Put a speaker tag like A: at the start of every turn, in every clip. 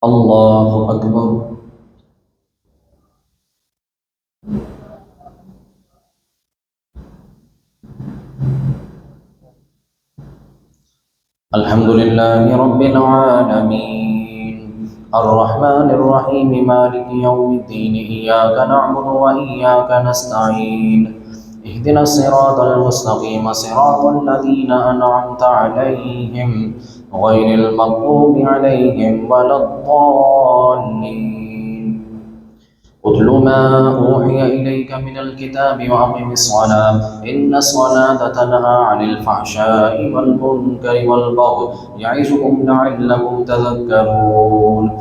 A: الله أكبر. الحمد لله رب العالمين الرحمن الرحيم مالك يوم الدين إياك نعبد وإياك نستعين اهدنا الصراط المستقيم صراط الذين أنعمت عليهم غير المغضوب عليهم ولا الضالين. اتل ما أوحي إليك من الكتاب وأقم الصلاة إن الصلاة تنهى عن الفحشاء والمنكر والبغي يعظكم لعلكم تذكرون.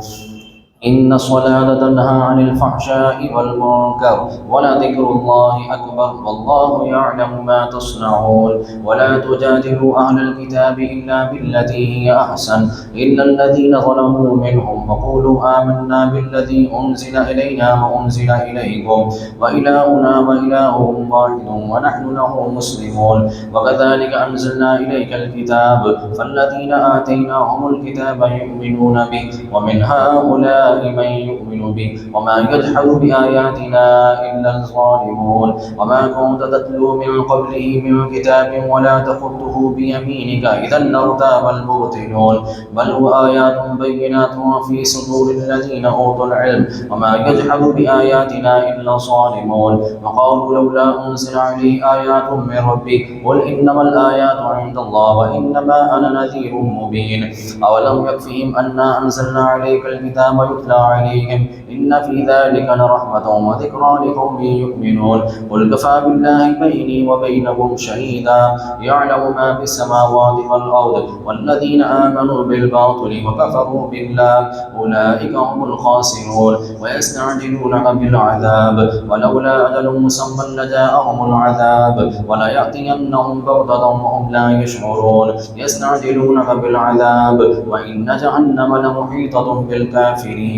A: إن الصلاة تنهى عن الفحشاء والمنكر ولذكر الله أكبر والله يعلم ما تصنعون. ولا تجادلوا أهل الكتاب إلا بالتي هي أحسن إلا الذين ظلموا منهم وقولوا آمنا بالذي أنزل إلينا وأنزل إليكم وإلهنا وإلهكم واحد ونحن له مسلمون. وكذلك أنزلنا إليك الكتاب فالذين آتيناهم الكتاب يؤمنون به ومن هؤلاء من يؤمن به وما يجحد بآياتنا إلا الظالمون. وما كنت تتلو من قبله من كتاب ولا تخطه بيمينك إذا لارتاب المبطلون بل هو آيات بينات في صدور الذين أوتوا العلم وما يجحد بآياتنا إلا الظالمون. وقالوا لولا أنزل عليه آيات من ربه قل إنما الآيات عند الله وإنما أنا نذير مبين. أولم يكفهم أنا أنزلنا عليك الكتاب يتلى عليهم إن في ذلك لرحمة وذكرى لقوم يؤمنون. قل كفى بالله بيني وبينكم شهيدا يعلم ما في السماوات والأرض والذين آمنوا بالباطل وكفروا بالله أولئك هم الخاسرون. ويستعجلونك بالعذاب ولولا أجل مسمى لجاءهم العذاب وليأتينهم بغتة وهم لا يشعرون. يستعجلونك بالعذاب وإن جهنم لمحيطة بالكافرين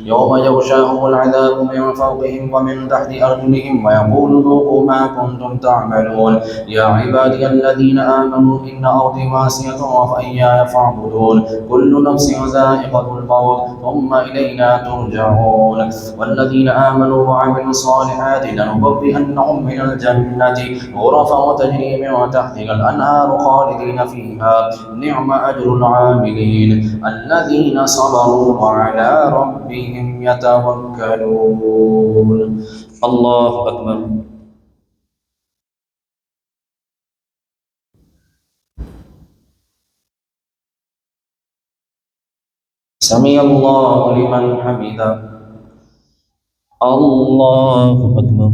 A: يوم يغشاهم العذاب من فوقهم ومن تحت أرجلهم ويقول ذوقوا ما كنتم تعملون. يا عبادي الذين آمنوا إن أرضي واسعة فإياي فاعبدون كل نفس ذائقة الموت ثم إلينا ترجعون. والذين آمنوا وعملوا الصالحات لنبوئنهم من الجنة غرفا تجري من تحتها الأنهار خالدين فيها نعم أجر العاملين الذين صبروا وعلى ربهم يتوكلون. الله أكبر. سمع الله لمن حمده. الله أكبر.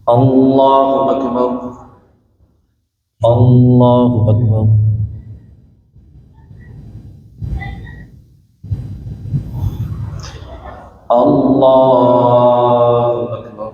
A: الله أكبر. الله أكبر. الله أكبر.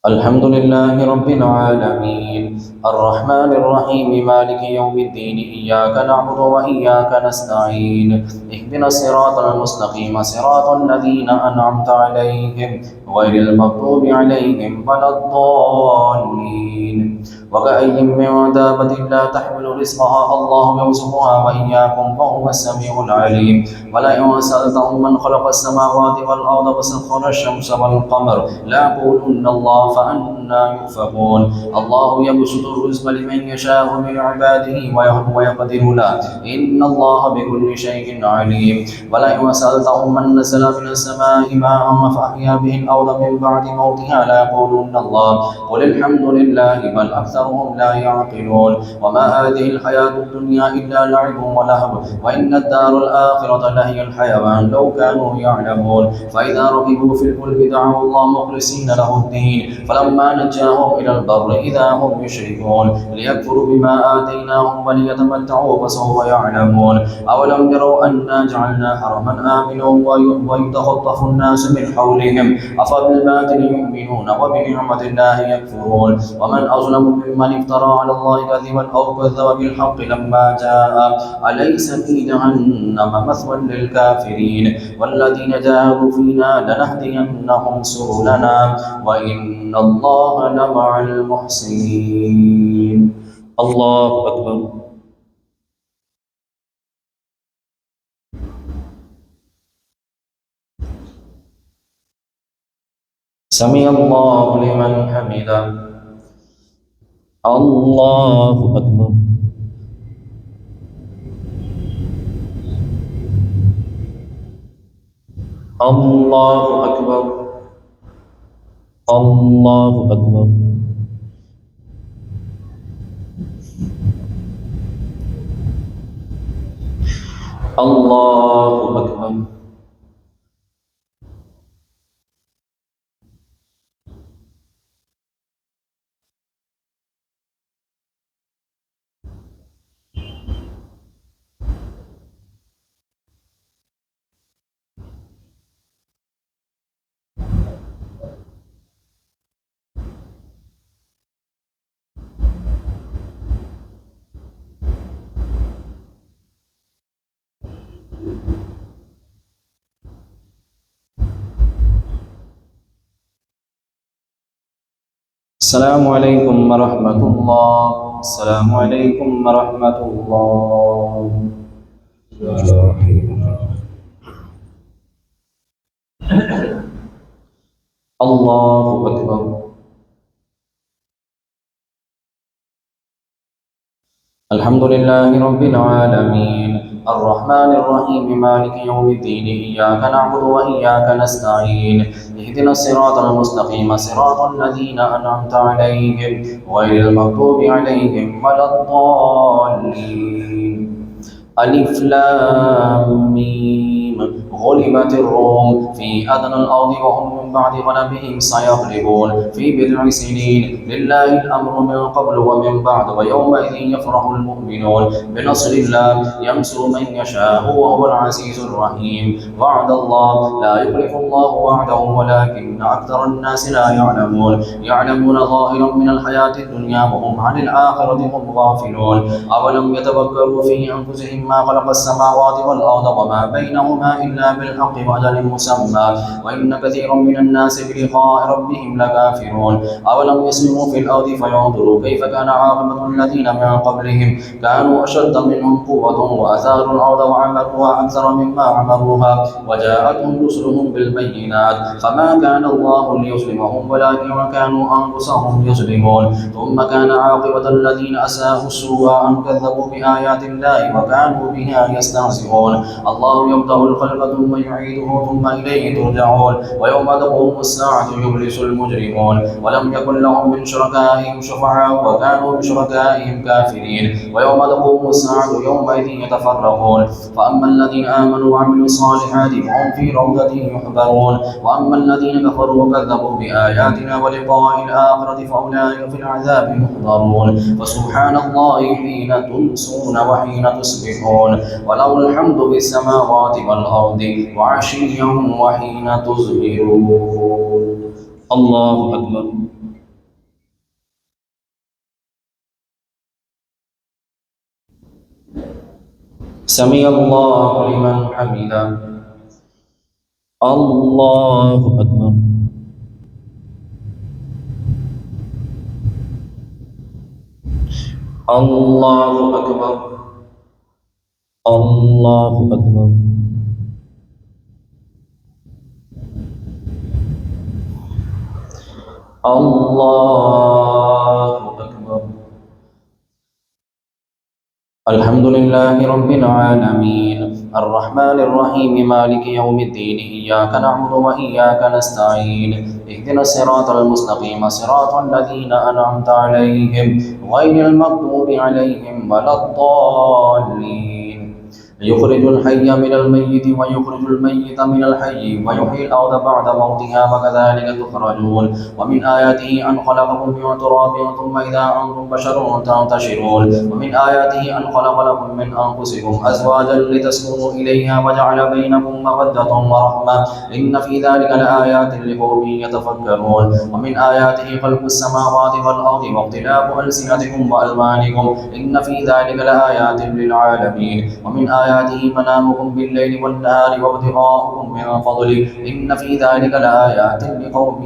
A: الحمد لله رب العالمين الرحمن الرحيم مالك يوم الدين إياك نعبد وإياك نستعين اهدنا الصراط المستقيم صراط الذين أنعمت عليهم غير المغضوب عليهم ولا الضالين. وكأي من دابة لا تحمل رزقها الله يرزقها وإياكم وهو السميع العليم. ولئن سألتهم من خلق السماوات والأرض وسخر الشمس والقمر ليقولن الله فأنى يؤفكون. الله يبسط الرزق لمن يشاء من عباده ويقدر له إن الله بكل شيء عليم. ولئن سألتهم من نزل من السماء ماء فأحيا به الأرض من بعد موتها ليقولن الله قل الحمد لله بل أكثرهم لا يعقلون. وما هذه الحياة الدنيا إلا لعب ولهو وإن الدار الآخرة لهي الحيوان لو كانوا يعلمون. فإذا ركبوا في الفلك دعوا الله مخلصين له الدين فلما نجاهم إلى البر إذا هم يشركون. يصدفون ليكفروا بما آتيناهم وليتمتعوا فسوف يعلمون أولم يروا أنا جعلنا حرما آمنا ويتخطف الناس من حولهم أفبالباطل يؤمنون وبنعمة الله يكفرون ومن أظلم ممن افترى على الله كذبا أو كذب بالحق لما جاء أليس في جهنم مثوى للكافرين والذين جاهدوا فينا لنهدينهم سبلنا وإن الله لمع المحسنين. الله أكبر. سمع الله لمن حمده. الله أكبر. الله أكبر. الله أكبر. الله أكبر. السلام عليكم ورحمة الله. السلام عليكم ورحمة الله. الله أكبر. الحمد لله رب العالمين الرحمن الرحيم مالك يوم الدين إياك نعبد وإياك نستعين اهدنا الصراط المستقيم صراط الذين أنعمت عليهم غير المغضوب عليهم ولا الضالين. ألف لام ميم غلبت الروم في أدنى الأرض وهم من بعد غلبهم سيغلبون في بضع سنين لله الأمر من قبل ومن بعد ويومئذ يفرح المؤمنون بنصر الله ينصر من يشاء وهو العزيز الرحيم. وعد الله لا يخلف الله وعده ولكن أكثر الناس لا يعلمون ظاهرا من الحياة الدنيا وهم عن الآخرة هم غافلون. أولم يتفكروا في أنفسهم ما خلق السماوات والأرض وما بينهما إلا بالحق وأجل مسمى وإن كثيرا من الناس بلقاء ربهم لكافرون. أولم يسيروا في الأرض فينظروا كيف كان عاقبة الذين من قبلهم كانوا أشد منهم قوة وأثاروا الأرض وعمروها أكثر مما عمروها وجاءتهم رسلهم بالبينات فما كان الله ليظلمهم ولكن كانوا أنفسهم يظلمون. ثم كان عاقبة الذين أساءوا السوء أن كذبوا بآيات الله وكانوا بها يستهزئون. الله يبدأ الخلق ثم يعيده ثم إليه ترجعون ويوم تقوم الساعة يبلس المجرمون ولم يكن لهم من شركائهم شفعاء وكانوا بشركائهم كافرين. ويوم تقوم الساعة يومئذ يتفرقون فأما الذين آمنوا وعملوا الصالحات فهم في روضة يحبرون وأما الذين كفروا وكذبوا بآياتنا ولقاء الآخرة فأولئك في العذاب محضرون. فسبحان الله حين تمسون وحين تصبحون وله الحمد في السماوات والأرض وعشيا وحين تظهرون. الله أكبر. سمع الله لمن حمده. الله أكبر. الله أكبر. الله أكبر. الله أكبر. الحمد لله رب العالمين الرحمن الرحيم مالك يوم الدين إياك نعبد وإياك نستعين اهدنا الصراط المستقيم صراط الذين أنعمت عليهم غير المغضوب عليهم ولا الضالين. يخرج الحي من الميت ويخرج الميت من الحي ويحيي الأرض بعد موتها وكذلك تخرجون ومن آياته أن خلقكم من تراب ثم إذا أنتم بشر تنتشرون ومن آياته أن خلق لكم من أنفسكم أزواجا لتسكنوا إليها وجعل بينكم مودة ورحمة إن في ذلك لآيات لقوم يتفكرون ومن آياته خلق السماوات والأرض واختلاف ألسنتكم وألوانكم إن في ذلك لآيات للعالمين ومن آياته منامكم بالليل والنهار وابتغاؤكم من فضله إن في ذلك لآيات لقوم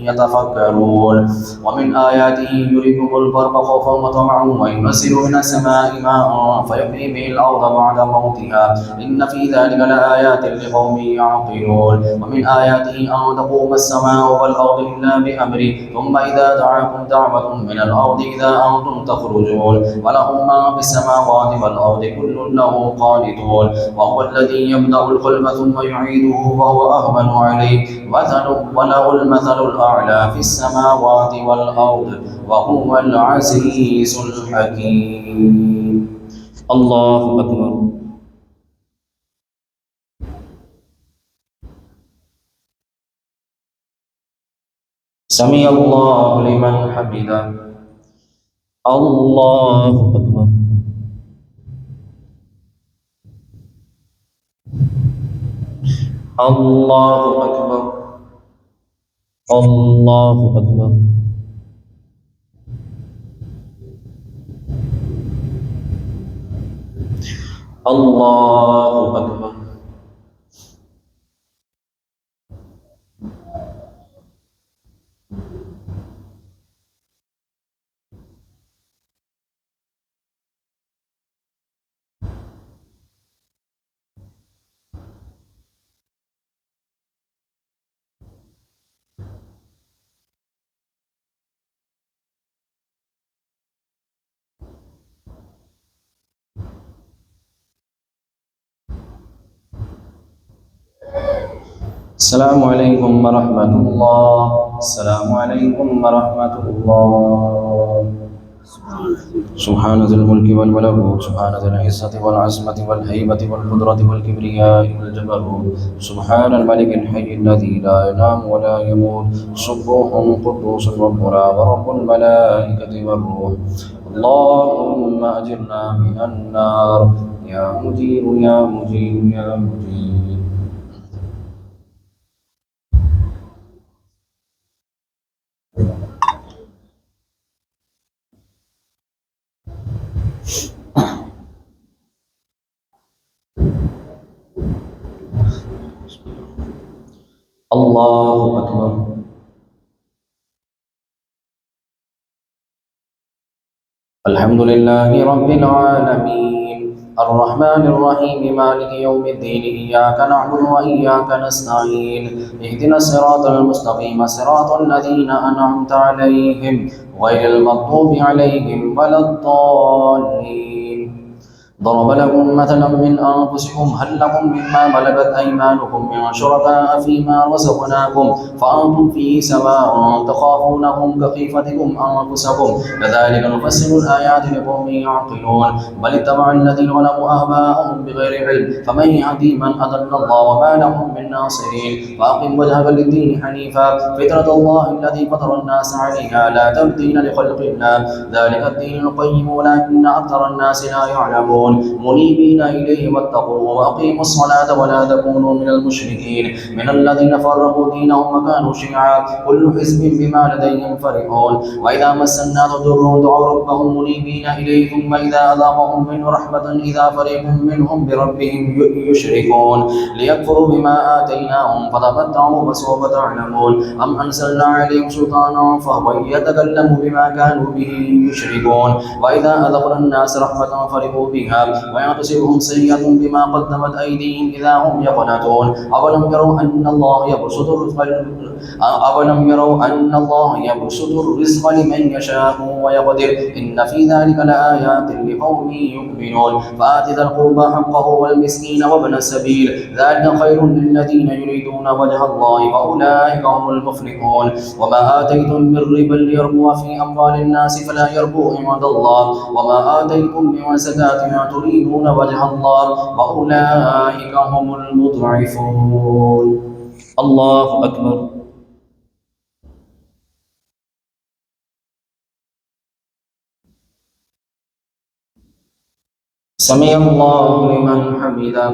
A: يتفكرون ومن آياته يريكم البرق خوفا وطمعا وينزل من السماء ماء فيحيي به الأرض بعد موتها إن في ذلك لآيات لقوم يعقلون ومن آياته أن تقوم السماء والأرض إلا بأمره ثم إذا دعاكم دعوة من الأرض إذا أنتم تخرجون وله ما في السماوات والأرض كل له قانتون وهو الذي يبدأ الخلق ثم يعيده وهو أهون عليه وله المثل الأعلى في السماوات والأرض وهو العزيز الحكيم. الله أكبر. سمع الله لمن حمده. الله أكبر. الله أكبر. الله أكبر. الله أكبر. السلام عليكم ورحمة الله. السلام عليكم ورحمة الله. سبحان ذي الملك والملكوت سبحان ذي العزة والعظمة والهيبة والقدرة والكبرياء والجبروت سبحان الملك الحي الذي لا ينام ولا يموت سبوح قدوس ربنا ورب الملائكة والروح. اللهم أجرنا من النار يا مجير يا مجير يا مجير. الله أكبر. الحمد لله رب العالمين الرحمن الرحيم مالك يوم الدين إياك نعبد وإياك نستعين اهدنا الصراط المستقيم صراط الذين أنعمت عليهم غير المغضوب عليهم ولا الضالين. ضرب لكم مثلا من أنفسكم هل لكم مما ملكت أيمانكم من شركاء فيما رزقناكم فأنتم فيه سواء تخافونهم كخيفتكم أنفسكم كذلك نفسر الآيات لقوم يعقلون بل اتبع الذين ظلموا أهواءهم بغير علم فمن يهدي من أضل الله وما لهم من ناصرين. فأقم وجهك للدين حنيفا فطرة الله التي فطر الناس عليها لا تبديل لخلق الله ذلك الدين القيم ولكن أكثر الناس لا يعلمون منيبين إليه واتقوه وأقيموا الصلاة ولا تكونوا من المشركين من الذين فرقوا دينهم وكانوا شيعا كل حزب بما لديهم فرحون. وإذا مس الناس ضر دعوا ربهم منيبين إليه ثم إذا أذاقهم منه رحمة إذا فريق منهم بربهم يشركون ليكفروا بما آتيناهم فتمتعوا فسوف تعلمون أم أنزلنا عليهم سلطانا فهو يتكلم بما كانوا به يشركون. وإذا أذقنا الناس رحمة فرحوا بها ويعتصبهم سيئة بما قدمت أيديهم إذا هم يقنطون أولم يروا أن الله يبسط الرزق لمن يشاء ويقدر إن في ذلك لآيات لقوم يؤمنون. فآت ذا القربى حقه والمسكين وابن السبيل ذلك خير للذين يريدون وجه الله فأولئك هم المفلحون. وما آتيتم من ربا ليربو في أموال الناس فلا يربو عند الله وما آتيتم من زكاة تريدون وجه الله وأولئك هم المضعفون. الله أكبر. سمع الله لمن حمده.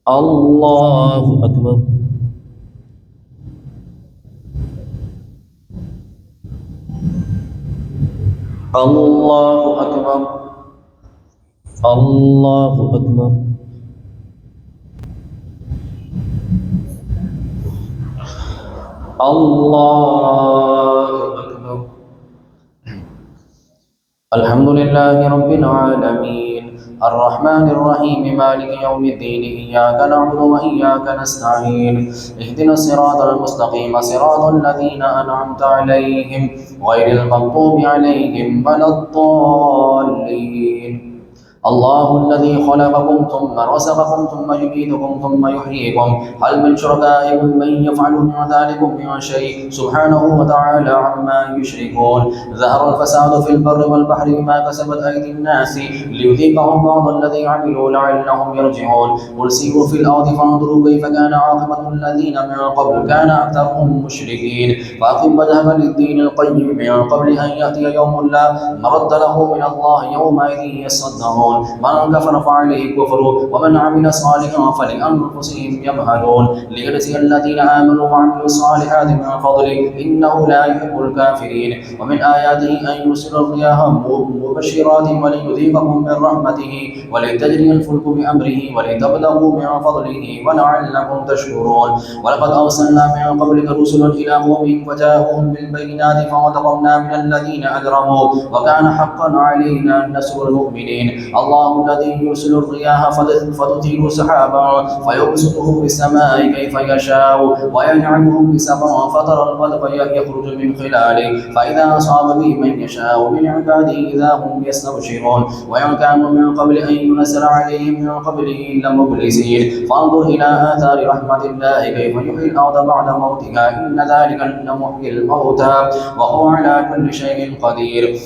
A: الله أكبر. الله أكبر. الله أكبر. الله أكبر. الحمد لله رب العالمين الرحمن الرحيم مالك يوم الدين إياك نعبد وإياك نستعين اهدنا الصراط المستقيم صراط الذين أنعمت عليهم غير المغضوب عليهم ولا الضالين. الله الذي خلقكم ثم رزقكم ثم يميتكم ثم يحييكم هل من شركائكم من يفعل من ذلك من شيء سبحانه وتعالى عما يشركون. ظهر الفساد في البر والبحر بما كسبت أيدي الناس ليذيقهم بعض الذي عملوا لعلهم يرجعون. قل سيروا في الأرض فانظروا كيف كان عاقبة الذين من قبل كان أكثرهم مشركين فأقم وجهك للدين القيم من قبل أن يأتي يوم لا مرد له من الله يومئذ يصدعون. من كفر فعليه كفر ومن عمل صالحا فلأنفسهم يمهدون ليجزي الذين آمنوا وعملوا الصالحات من فضله إنه لا يحب الكافرين. ومن آياته أن يرسل الرياح مبشرات وليذيقكم من رحمته ولتجري الفلك بأمره ولتبلغوا من فضله ولعلكم تشكرون. ولقد أرسلنا من قبلك رسلا إلى قومهم فجاءوهم بالبينات فانتقمنا من الذين أجرموا وكان حقا علينا نصر المؤمنين. الله الذي يرسل الرياح فتثير سحابا فيبسطه في السماء كيف يشاء ويجعله كسفا فترى الودق يخرج من خلاله فإذا أصاب به من يشاء من عباده إذا هم يستبشرون. وإن كانوا من قبل أن ينزل عليهم من قبله لمبلسين فانظر إلى آثار رحمة الله كيف يحيي الأرض بعد موتها إن ذلك لمحيي الموتى وهو على كل شيء قدير.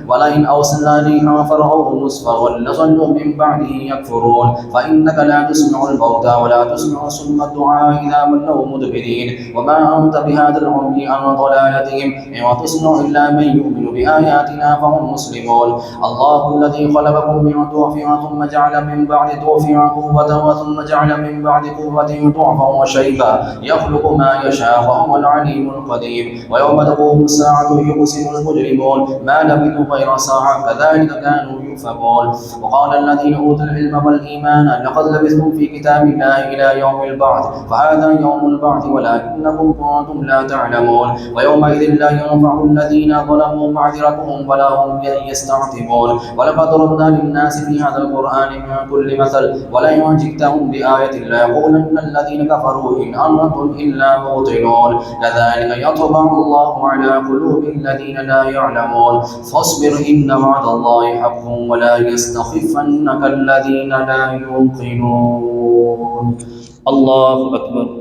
A: ولئن أرسلنا ريحا فرعوه مصفرا لظلوا من بعده يكفرون فإنك لا تسمع الموتى ولا تسمع صم الدعاء إذا ولوا مدبرين وما أنت بهذا العمي عن ضلالتهم إن تسمع إلا من يؤمن بآياتنا فهم مسلمون. الله الذي خلقكم من ضعف ثم جعل من بعد ضعف قوة ثم جعل من بعد قوة ضعفا وشيبا يخلق ما يشاء وهو العليم القدير. ويوم تقوم الساعة يقسم المجرمون ما لبثوا غير ساعة كذلك كانوا يؤفكون. وقال الذين أوتوا العلم والإيمان لقد لبثتم في كتاب الله إلى يوم البعث فهذا يوم البعث ولكنكم كنتم لا تعلمون. ويومئذ لا ينفع الذين ظلموا معذرتهم ولا هم يستعتبون. ولقد ضربنا للناس في هذا القرآن من كل مثل ولئن جئتهم بآية ليقولن الذين كفروا إن أنتم إلا مبطلون كذلك يطبع الله على قلوب الذين لا يعلمون. فاصبر إن وعد الله حق ولا يستخفنك الذين لا يوقنون. الله أكبر.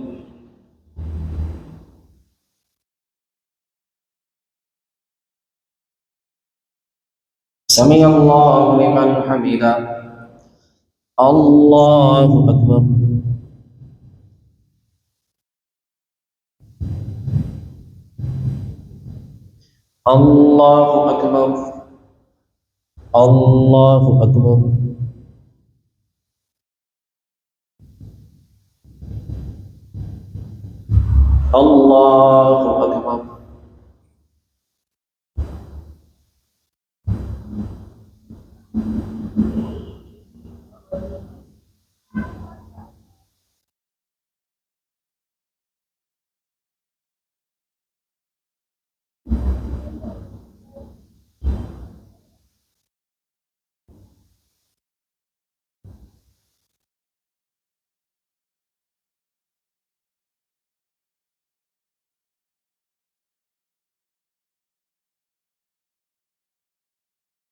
A: سمع الله لمن حمده. الله أكبر. الله أكبر. الله أكبر. الله أكبر.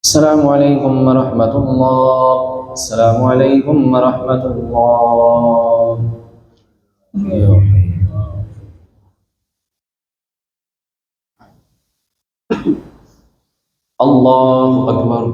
A: السلام عليكم ورحمة الله. السلام عليكم ورحمة الله. الله أكبر.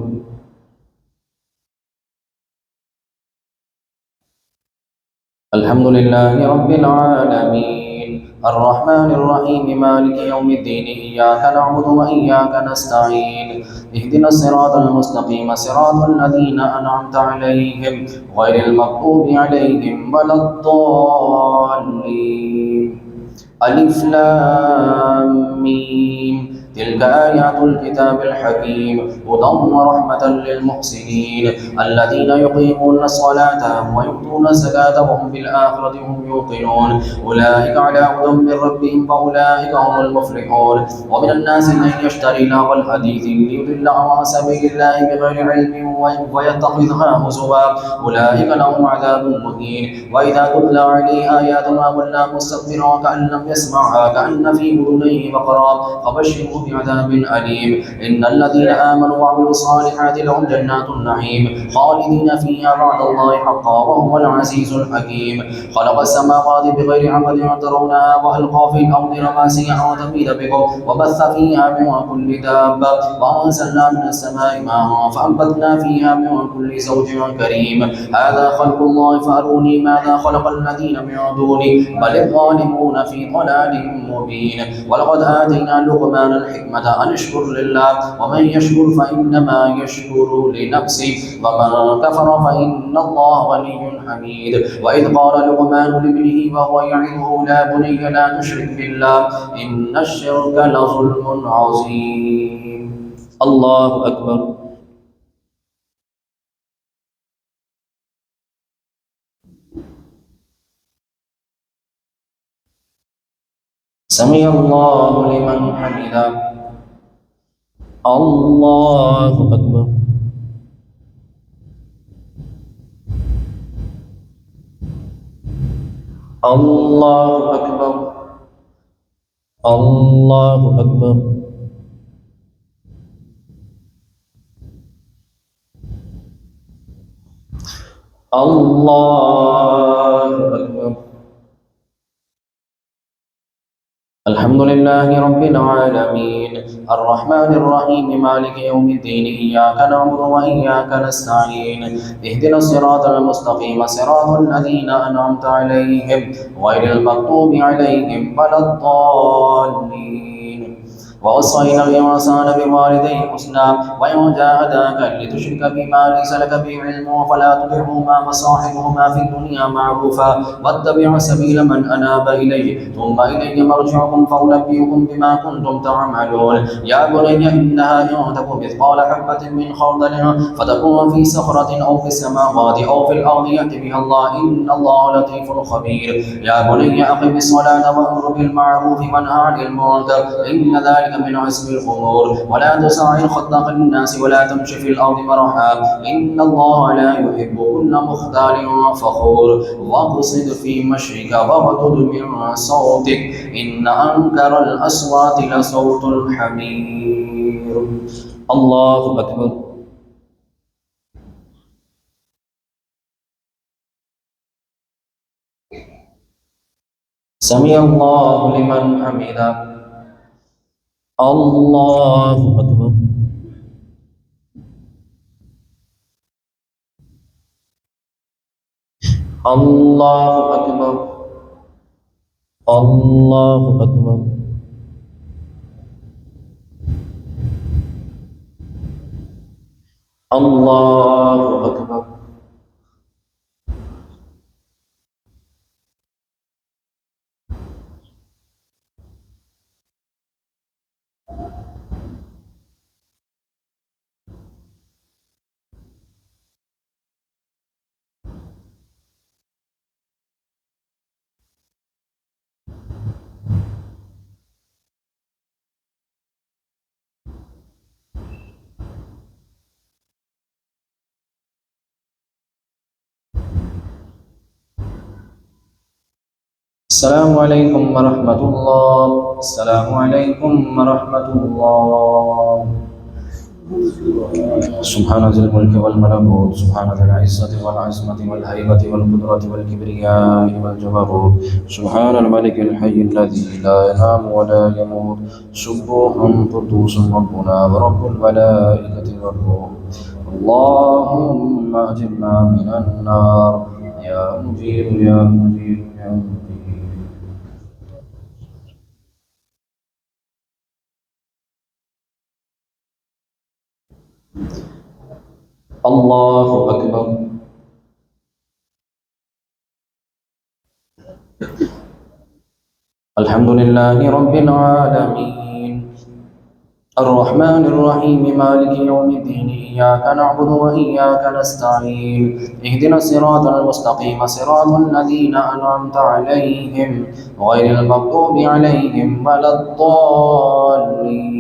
A: الحمد لله رب العالمين الرحمن الرحيم مالك يوم الدين إياك نعبد وإياك نستعين اهدنا الصراط المستقيم صراط الذين أنعمت عليهم غير المغضوب عليهم ولا الضالين ألف لام ميم تلك آيات الكتاب الحكيم هدى ورحمة للمحسنين الذين يقيمون الصلاة ويؤتون الزكاة وهم بالآخرة هم يوقنون أولئك على هدى من ربهم فأولئك هم المفلحون ومن الناس من يشتري لهو الحديث ليضل عن سبيل الله بغير علم ويتخذها هزوا أولئك لهم عذاب مهين وإذا تتلى عليه آياتنا ولى مستكبرا كأن لم يسمعها كأن في أذنيه وقرا فبشره بعذاب أليم إن الذين آمنوا وعملوا الصالحات لهم جنات النعيم خالدين فيها بعد الله حقا وهو العزيز الحكيم خلق السماوات بغير عمد ترونها وألقى في الأرض رواسي أن تميد بكم وبث فيها من كل دابة وأنزلنا من السماء ماء فأنبتنا فيها من كل زوج كريم هذا خلق الله فأروني ماذا خلق الذين من دونه بل الظالمون في ضلال مبين ولقد آتينا لقمان الحكمة أن اشكر لله ومن يشكر فإنما يشكر لنفسه ومن كفر فإن الله غني حميد وإذ قال لقمان لابنه وهو يعظه لا بني لا تشرك بالله إن الشرك لظلم عظيم الله أكبر سمع الله لمن حمده الله أكبر الله أكبر الله أكبر الله أكبر الحمد لله رب العالمين الرحمن الرحيم مالك يوم الدين إياك نعبد وإياك نستعين اهدنا الصراط المستقيم صراط الذين أنعمت عليهم غير المغضوب عليهم ولا الضالين ووصينا الإنسان بوالديه حسنا وإن جاهداك لتشرك بما ليس لك به علم فلا تطعهما وصاحبهما في الدنيا معروفا واتبع سبيل من أناب إليه ثم إلي مرجعكم فأنبئكم بما كنتم تعملون يا بني إنها إن تك مثقال حبة من خردل فتكون في صخرة أو في السماوات أو في الأرض يأت بها الله إن الله لطيف خبير يا بني أقم الصلاة وأمر بالمعروف وانهى عن المنكر إن ذلك من عزم الأمور ولا تسعر خدك للناس ولا تمشي في الأرض مرحا إن الله لا يحب كل مختال فخور واقصد في مشيك واغضض من صوتك إن أنكر الأصوات لصوت الحمير الله أكبر سمع الله لمن حمده الله أكبر الله أكبر الله أكبر الله أكبر السلام عليكم ورحمة الله السلام عليكم ورحمة الله سبحان ذي الملك والملكوت سبحان ذي العزة والعظمة والهيبة والقدرة والكبرياء والجبروت سبحان الملك الحي الذي لا ينام ولا يموت سبوح قدوس ربنا ورب الملائكة والروح اللهم أجرنا من النار يا مجيب يا مجيب يا مجيب. الله أكبر. الحمد لله رب العالمين الرحمن الرحيم مالك يوم الدين إياك نعبد وإياك نستعين اهدنا الصراط المستقيم صراط الذين أنعمت عليهم غير المغضوب عليهم ولا الضالين.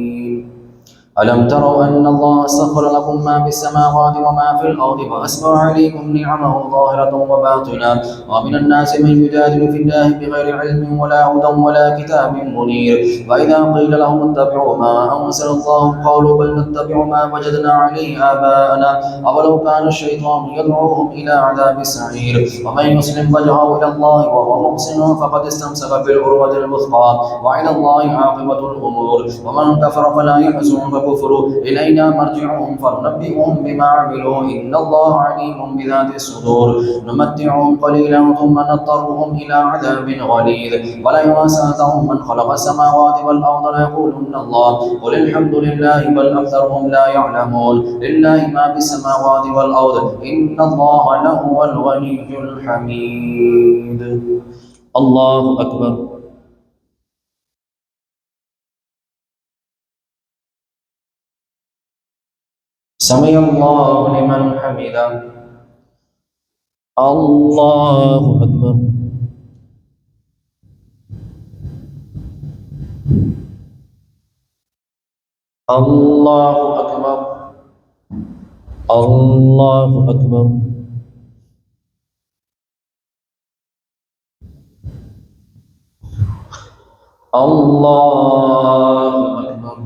A: ألم تروا أن الله سخر لكم ما في السماوات وما في الأرض وأسبغ عليكم نعمه ظاهرة وباطنة ومن الناس من يجادل في الله بغير علم ولا هدى ولا كتاب منير وإذا قيل لهم اتبعوا ما أنزل الله قالوا بل نتبع ما وجدنا عليه آباءنا أولو كان الشيطان يدعوهم إلى عذاب السعير ومن يسلم وجهه إلى الله وهو محسن فقد استمسك بالعروة الوثقى وإلى الله عاقبة الأمور ومن كفر فلا يحزنك كفروا إلينا مرجعهم فننبئهم بما عملوا إن الله عليم بذات الصدور نمتعهم قليلا ثم نضطرهم إلى عذاب غليظ ولئن سألتهم من خلق السماوات والأرض ليقولن الله قل الحمد لله بل أكثرهم لا يعلمون لله ما في السماوات والأرض إن الله لهو الغني الحميد. الله أكبر. سمع الله لمن حمده. الله أكبر. الله أكبر. الله أكبر. الله أكبر.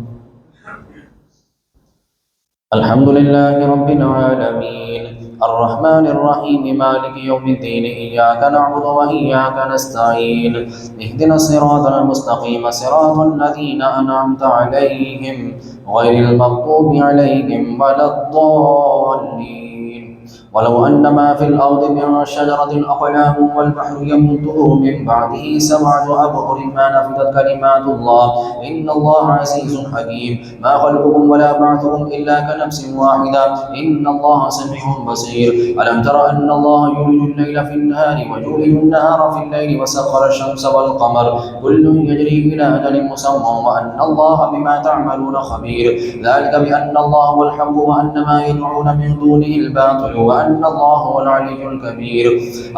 A: الحمد لله رب العالمين الرحمن الرحيم مالك يوم الدين إياك نعبد وإياك نستعين اهدنا الصراط المستقيم صراط الذين أنعمت عليهم غير المغضوب عليهم ولا الضالين. ولو أن ما في الأرض من شجرة أقلام والبحر يمده من بعده سبعة أبحر ما نفدت كلمات الله إن الله عزيز حكيم ما خلقكم ولا بعثكم إلا كنفس واحدة إن الله سميع بصير. ألم تر أن الله يولج الليل في النهار ويولج النهار في الليل وسخر الشمس والقمر كل يجري إلى أجل مسمى وأن الله بما تعملون خبير. ذلك بأن الله هو الحق وأن ما يدعون من دونه الباطل وأن الله هو العلي الكبير.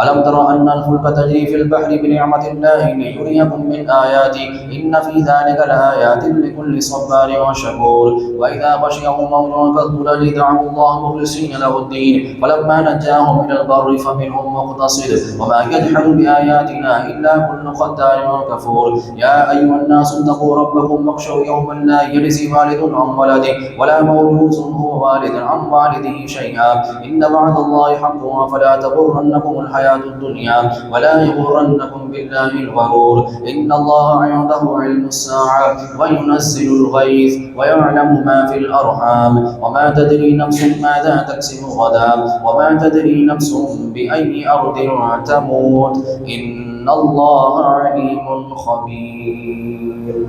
A: ألم تر أن الفلك تجري في البحر بنعمة الله ليريكم من آياته إن في ذلك لآيات لكل صبار وشكور. وإذا غشيهم موج كالظلل دعوا الله مخلصين له الدين فلما نجاهم إلى البر فمنهم مقتصد وما يجحد بآياتنا إلا كل ختار كفور. يا أيها الناس اتقوا ربكم واخشوا يوما لا يجزي والد عن ولده ولا مولود هو والد عن والده شيئا إن وعد الله حق فلا تغرنكم الحياة الدنيا ولا يغرنكم بالله الغرور. إن الله عنده علم الساعة وينزل الغيث ويعلم ما في الأرحام وما تدري نفس ماذا تكسب غدا وما تدري نفس بأي أرض تموت إن الله عليم خبير.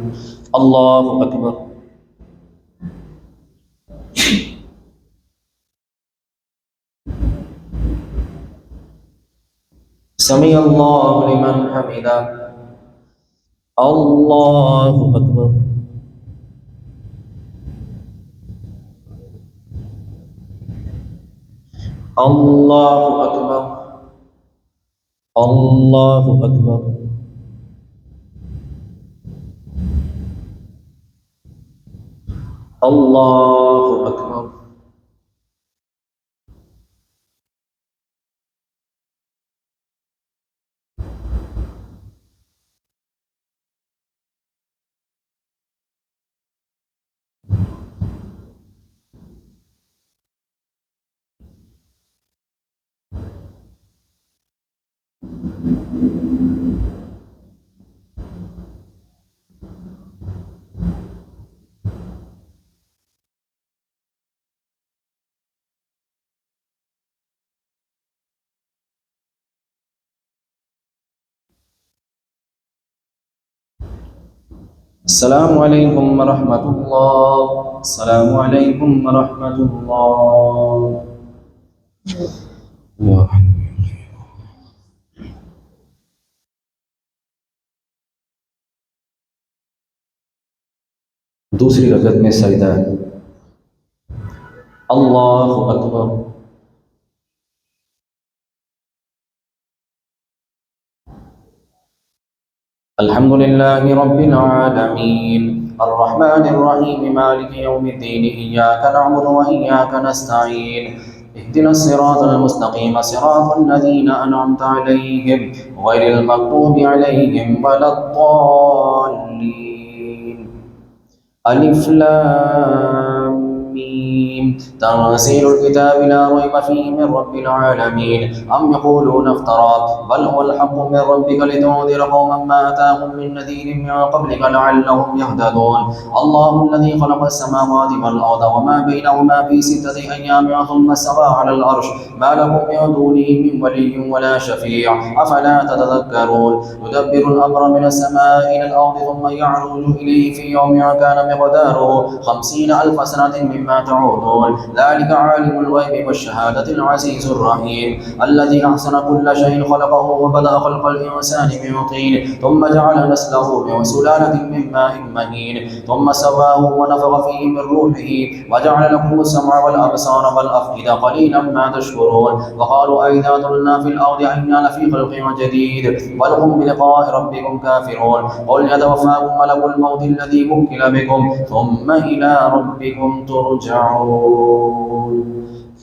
A: الله أكبر. سمع الله لمن حمده. الله أكبر. الله أكبر. الله أكبر. الله أكبر. السلام عليكم ورحمة الله. السلام عليكم ورحمة الله. दूसरी रकत में सजदा है। अल्लाहु अकबर। अल्हम्दुलिल्लाहि रब्बिल आलमीन अर्रहमानिर रहीम मालिकि यौमिद्दीन इय्याका नअबुदु व इय्याका नस्तईन इहदिनस सिरातल मुस्तकीम सिरातल लज़ीना अनअमता अलैहिम गैरिल मग़दूबि अलैहिम वलद्दाल्लीन। अलिफ लाम मीम तंज़ीलुल किताबि ला रैब फीहि मिन रब्बिल आलमीन अम यक़ूलून इफ्तरा बल हुवल हक़्क़ु मिन रब्बिका लितुन्ज़िरा क़ौमन मा अताहुम मिन नज़ीरिन मिन क़ब्लिका लअल्लहुम यहतदून। अल्लाहु अल्लज़ी ख़लक़स समावाति वल अर्ज़ व मा बैनहुमा फी सित्तति अय्यामिन थुम्मा इस्तवा अलल अर्श मा लकुम मिन दूनिहि मिन वलिय्यिन वला शफ़ीअ अफ़ला ततज़क्करून। युदब्बिरुल अम्रा मिनस समाइ इलल अर्ज़ि थुम्मा यअरुजु इलैहि फी यौमिन कान मिक़दारुहु 50,000 सनतिन मिम्मा तऊदून। ज़ालिका आलिमुल ग़ैबि वश्शहादतिल अज़ीज़ुर रहीम अल्लज़ी अहसना कुल्ला शैइन ख़लक़हु व बदअ ख़ल्क़ल इंसानि मिन तीन थुम्मा जअल नस्लहु मिन सुलालतिन मिन माइन महीन थुम्मा सव्वाहु व नफ़ख़ फ़ीहि मिन रूहिहि व जअल लकुमुस समअ वल अबसार वल अफ़इदा क़लीलन मा तशकुरून। व क़ालू अइज़ा ज़ुलना फ़िल अर्ज़ि अइन्ना लफ़ी ख़ल्क़िन जदीद बल हुम बिलिक़ाइ रब्बिहिम काफ़िरून। क़ुल यतवफ़ाकुम मलकुल मौति अल्लज़ी वुक्किल बिकुम थुम्मा इला रब्बिकुम तुरजऊन।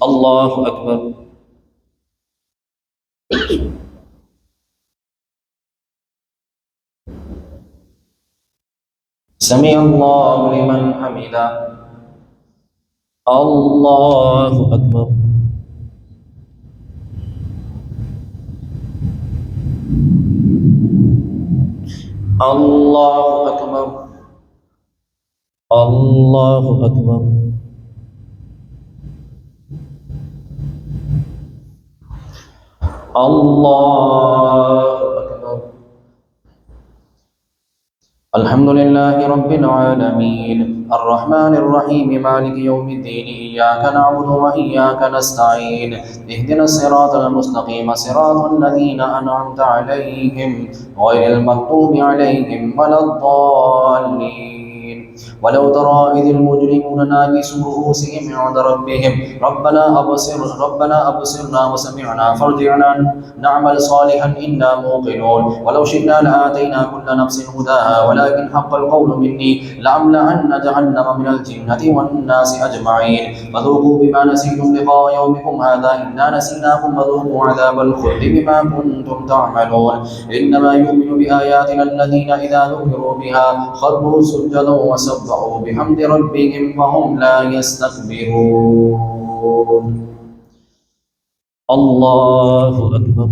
A: अल्लाहु अकबर। समी अल्लाहु लिमन हमिदा। अल्लाहु अकबर। अल्लाहु अकबर। अल्लाहु अकबर। अल्लाहु अकबर। अल्हम्दुलिल्लाहि रब्बिल आलमीन अर्रहमानिर रहीम मालिकि यौमिद्दीन इय्याका नअबुदु व इय्याका नस्तईन इहदिनस सिरातल मुस्तकीम सिरातल लज़ीना अनअमता अलैहिम गैरिल मग़दूबि अलैहिम वलद्दाल्लीन। वलौ तरा इज़िल मुजरिमून नाकिसू रुऊसिहिम इंद रब्बिहिम रब्बना अबसिरना व समिअना फर्जिअना नअमल सालिहन इन्ना मूक़िनून। वलौ शिअना लआतैना कुल्ला नफ्सिन हुदाहा वलाकिन हक़्क़ल क़ौलु मिन्नी लअम्लअन्न जहन्नम मिनल जिन्नति वन्नासि अजमईन। फ़ज़ूक़ू बिमा नसीतुम लिक़ाअ यौमिकुम हाज़ा इन्ना नसीनाकुम वज़ूक़ू अज़ाबल ख़ुल्दि बिमा कुन्तुम तअमलून। इन्नमा युमिनु बिआयातिना अल्लज़ीना इज़ा ज़ुकिरू बिहा ख़र्रू सुज्जदन व सब्बहू बिहम्दि रब्बिहिम व हुम ला यस्तकबिरून। अल्लाहु अकबर।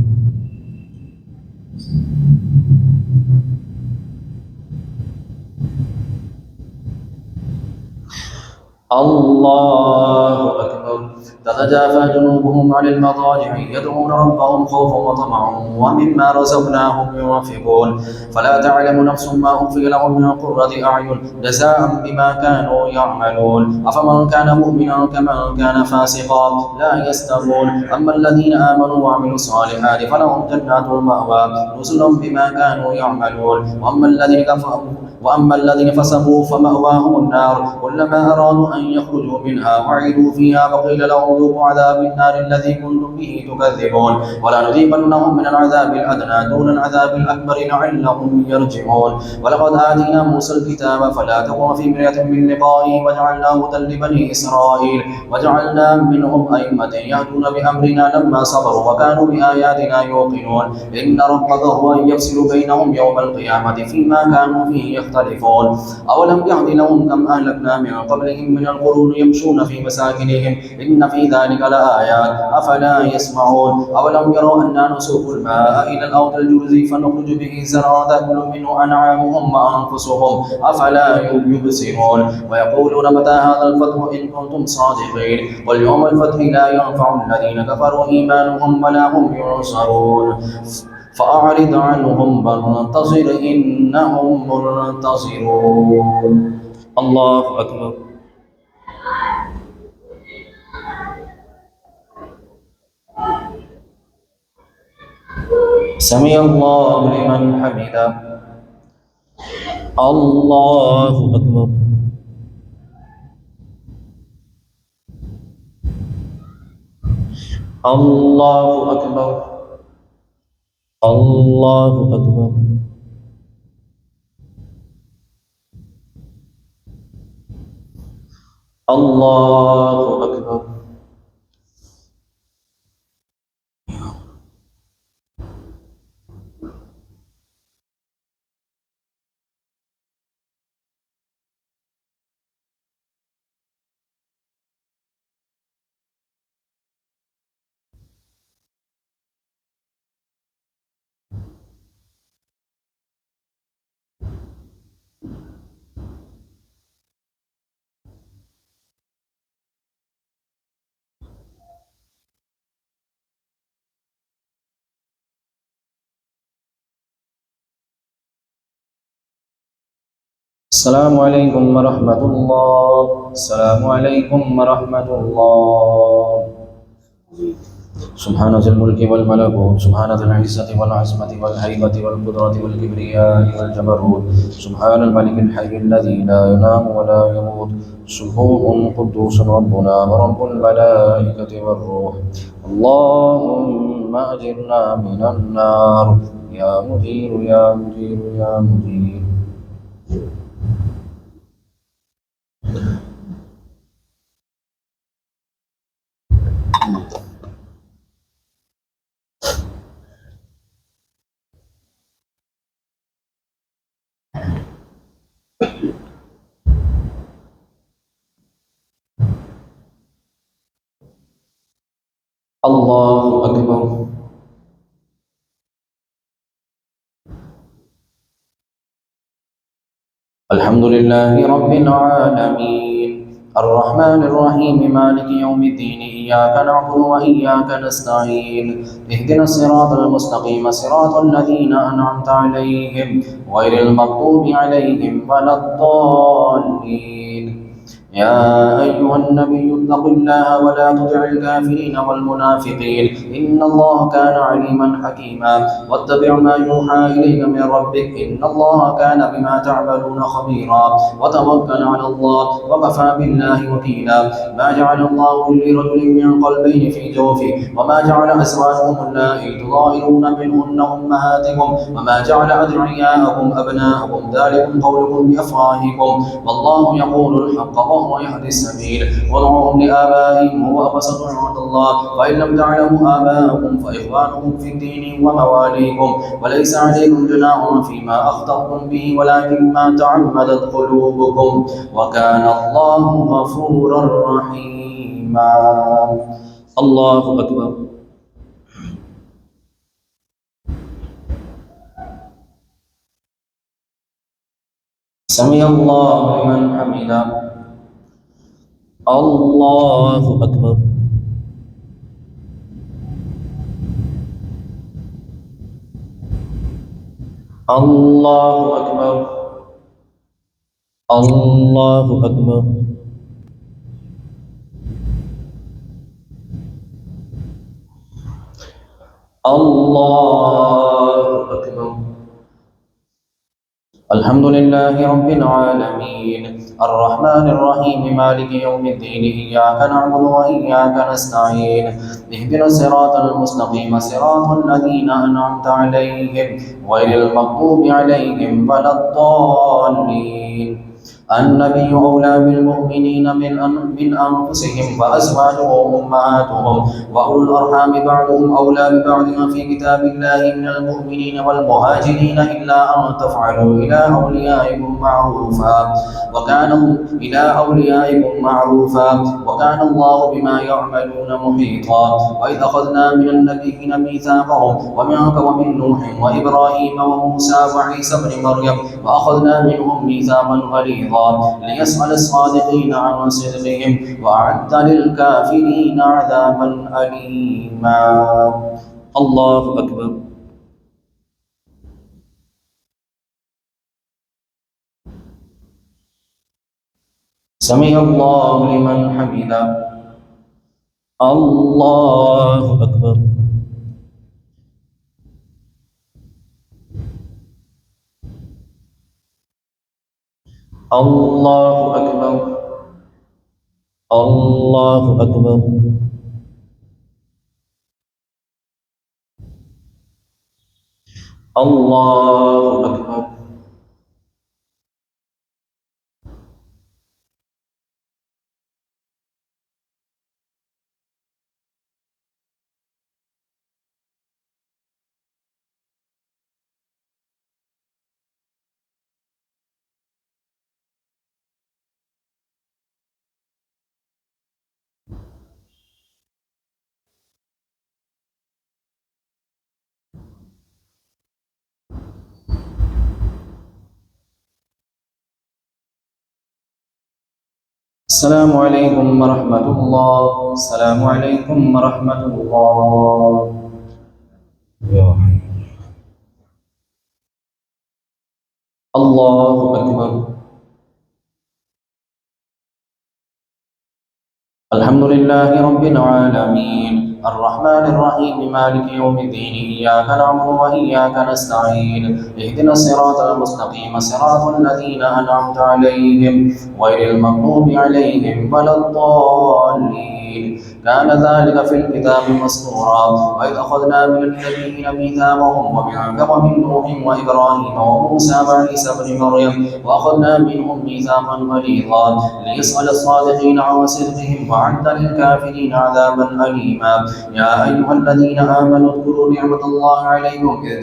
A: अल्लाहु अकबर। ततजाफा जुनूबुहुम अनिल मज़ाजि'i यद'ून रब्बहुम ख़ौफ़न व तमअन व मिम्मा रज़क़नाहुम युनफ़िक़ून। फ़ला तअलमु नफ़्सुम मा उख़फ़िय लहुम मिन क़ुर्रति अ'युन जज़ाअन बिमा कानू यअमलून। अफ़मन कान मुअमिनन कमन कान फ़ासिक़न ला यस्तवून। अम्मल्लज़ीना आमनू व अमिलुस्सालिहाति फ़लहुम जन्नातुल मअवा नुज़ुलन बिमा कानू यअमलून। وأما الذين فسقوا فمأواهم النار كلما أرادوا أن يخرجوا منها أعيدوا فيها وقيل لهم ذوقوا عذاب النار الذي كنتم به تكذبون ولنذيقنهم من العذاب الأدنى دون العذاب الأكبر لعلهم يرجعون. ولقد آتينا موسى الكتاب فلا تكن في مرية من لقائه وجعلناه هدى لبني إسرائيل وجعلنا منهم أئمة يهدون بأمرنا لما صبروا وكانوا بآياتنا يوقنون. إن ربك هو يفصل بينهم يوم القيامة فيما كانوا فيه يختلفون. أولم يهد لهم كم أهلكنا من قبلهم من القرون يمشون في مساكنهم إن في ذلك لآيات أفلا يسمعون. أولم يروا أنا نسوق الماء إلى الأرض الجرز فنخرج به زرعا تأكل منه أنعامهم وأنفسهم أفلا يبصرون. ويقولون متى هذا الفتح إن كنتم صادقين قل يوم الفتح لا ينفع الذين كفروا إيمانهم ولا هم ينصرون. فأعرض عنهم وانتظر إنهم منتظرون. الله أكبر. سمع الله لمن حمده. الله أكبر. الله أكبر. الله أكبر. الله أكبر. السلام عليكم ورحمة الله. السلام عليكم ورحمة الله. سبحان ذي الملك والملكوت، سبحان ذي العزة والعظمة والهيبة والقدرة والكبرياء والجبروت، سبحان الملك الحي الذي لا ينام ولا يموت، سبوح قدوس ربنا ورب الملائكة والروح. اللهم أجرنا من النار. يا مجير يا مجير يا مجير. الله أكبر. الحمد لله رب العالمين، الرحمن الرحيم، مالك يوم الدين، إياك نعبد وإياك نستعين، اهدنا الصراط المستقيم، صراط الذين أنعمت عليهم غير المغضوب عليهم ولا الضالين. يا أيها النبي اتق الله ولا تطع الكافرين والمنافقين، إن الله كان عليما حكيما، واتبع ما يوحى إليك من ربك، إن الله كان بما تعملون خبيرا، وتوكل على الله وكفى بالله وكيلا. ما جعل الله لرجل من قلبين في جوفه، وما جعل أزواجهم اللائي تظاهرون منهن أمهاتكم، وما جعل أدعياءكم أبناءكم، ذلكم قولكم بأفواهكم، والله يقول الحق وهو يهدي السبيل. وادعوهم لآبائهم هو أقسط عند الله، وإن لم تعلموا آباءكم فإخوانكم في الدين ومواليكم، وليس عليكم جناح فيما أخطأتم به ولكن ما تعمدت قلوبكم، وكان الله غفورا رحيما. الله أكبر. سمع الله لمن حمده. الله أكبر. الله أكبر. الله أكبر. الله أكبر. الحمد لله رب العالمين، الرحمن الرحيم، مالك يوم الدين، إياك نعبد وإياك نستعين، اهدنا الصراط المستقيم، صراط الذين أنعمت عليهم غير المغضوب عليهم ولا الضالين. النبي أولى بالمؤمنين من أنفسهم، وأزواجه أمهاتهم، وأولو الأرحام بعضهم أولى ببعض في كتاب الله من المؤمنين والمهاجرين إلا أن تفعلوا إلى أوليائكم معروفا، وكان الله بما يعملون محيطا. وإذ أخذنا من النبيين ميثاقهم ومنك ومن نوح وإبراهيم وموسى وعيسى بن مريم، وأخذنا منهم ميثاقا غليظا ليسأل الصادقين عن صدقهم، وأعد للكافرين عذابا أليما. الله أكبر. سمع الله لمن حمده. الله أكبر. الله أكبر. الله أكبر. الله أكبر. السلام عليكم ورحمة الله. السلام عليكم ورحمة الله. يا حي. الله أكبر. الحمد لله رب العالمين الرحمن الرحيم مالك يوم الدين إياك نعبد وإياك نستعين اهدنا الصراط المستقيم صراط الذين أنعمت عليهم غير المغضوب عليهم ولا الضالين. كان ذلك في الكتاب مسطورا. وإذ أخذنا من النبيين ميثاقهم ومنك ومن نوح وإبراهيم وموسى وعيسى بن مريم وأخذنا منهم ميثاقا غليظا ليسأل الصادقين عن صدقهم وأعد للكافرين عذابا أليما. يا أيها الذين آمنوا اذكروا نعمة الله عليكم إذ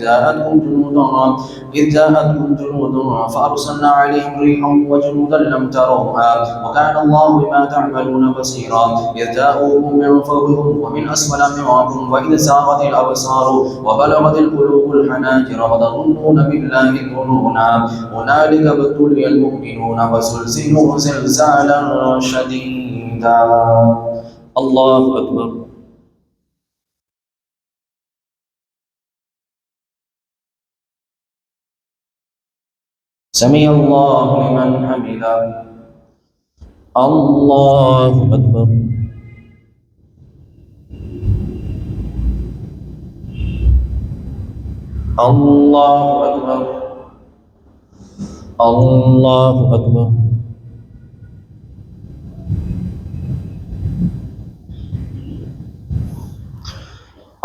A: جاءتكم جنود فأرسلنا عليهم ريحا وجنودا لم تروها وكان الله بما تعملون بصيرا. إذ جاءوكم من فوقكم ومن أسفل منكم وإذ زاغت الأبصار وبلغت القلوب الحناجر وتظنون بالله الظنونا هنالك ابتلي المؤمنون وزلزلوا زلزالا شديدا. الله أكبر. سمع الله لمن حمده. الله أكبر. الله أكبر. الله أكبر.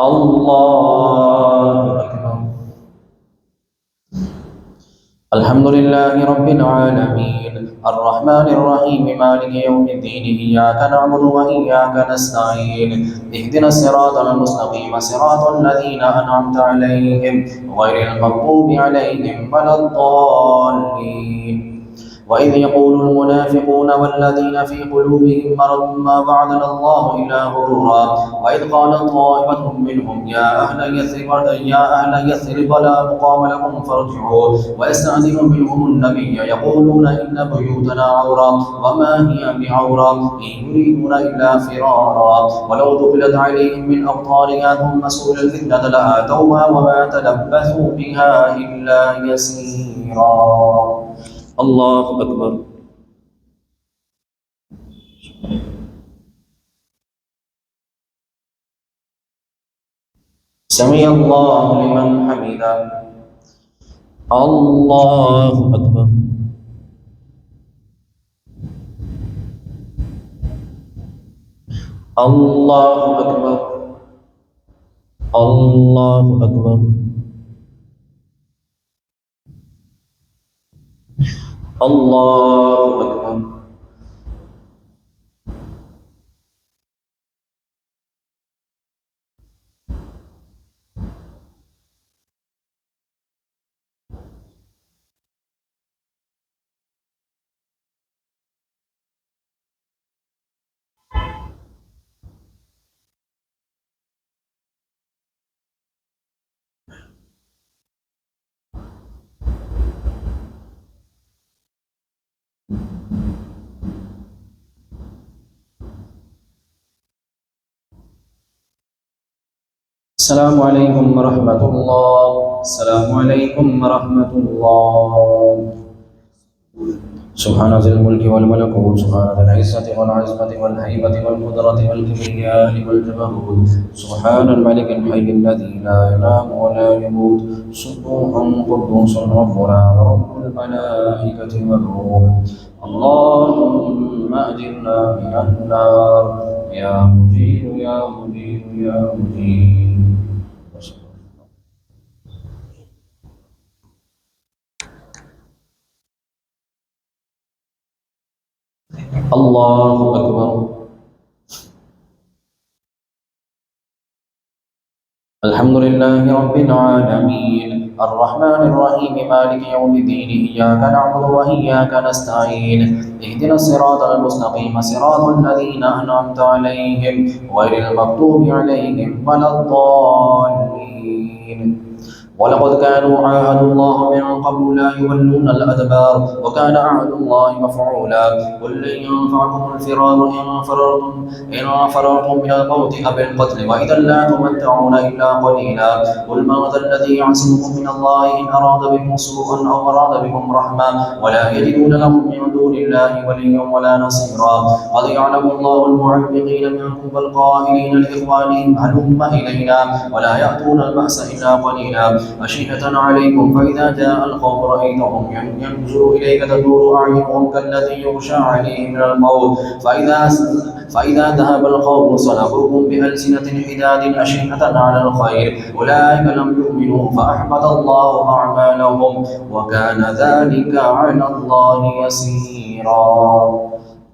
A: الله أكبر. الحمد لله رب العالمين الرحمن الرحيم مالك يوم الدين إياك نعبد وإياك نستعين اهدنا الصراط المستقيم صراط الذين أنعمت عليهم غير المغضوب عليهم ولا الضالين. وإذ يقول المنافقون والذين في قلوبهم مرض ما بعدنا الله إلا غرورا. وإذ قال طائفة منهم يا أهل يثرب لا مقام لكم فارجعوا ويستأذن منهم النبي يقولون إن بيوتنا عورة وما هي بعورة إن يريدون إلا فرارا. ولو دخلت عليهم من أقطارها ثم سئلوا الفتنة لآتوها وما تلبثوا بها إلا يسيرا. الله أكبر. سمع الله لمن حمده. الله أكبر. الله أكبر. الله أكبر. الله أكبر. السلام عليكم ورحمة الله. السلام عليكم ورحمة الله. سبحان ذي الملك والملكوت سبحان ذي العزة والعزمة والهيبة والقدرة والكبرياء والجبروت سبحان الملك الحي الذي لا ينام ولا يموت سبوح قدوس ربنا ورب الملائكة والروح اللهم أجرنا من النار يا مجير يا مجير يا مجير. الله أكبر. الحمد لله رب العالمين الرحمن الرحيم مالك يوم الدين إياك نعبد وإياك نستعين اهدنا الصراط المستقيم صراط الذين أنعمت عليهم غير المغضوب عليهم ولا الضالين. ولقد كانوا عاهدوا الله من قبل لا يولون الأدبار وكان عهد الله مفعولا. قل لن ينفعكم الفرار إن فررتم من الموت أو القتل وإذا لا تمتعون إلا قليلا. قل من ذا الذي يعصمكم من الله إن أراد بكم سوءا أو أراد بكم رحمة ولا يجدون لهم من دون الله وليا ولا نصيرا. قد يعلم الله المعوقين منكم والقائلين لإخوانهم هلم إلينا ولا يأتون البأس إلا قليلا أشهة عليكم فإذا جاء الخوف رأيتهم ينظر إليك تدور أعينهم كالذي يغشى عليه من الموت فإذا ذهب الخوف صلبوكم بألسنة حداد أشهة على الخير أولئك لم يؤمنوا فأحبط الله أعمالهم وكان ذلك على الله يسيرا.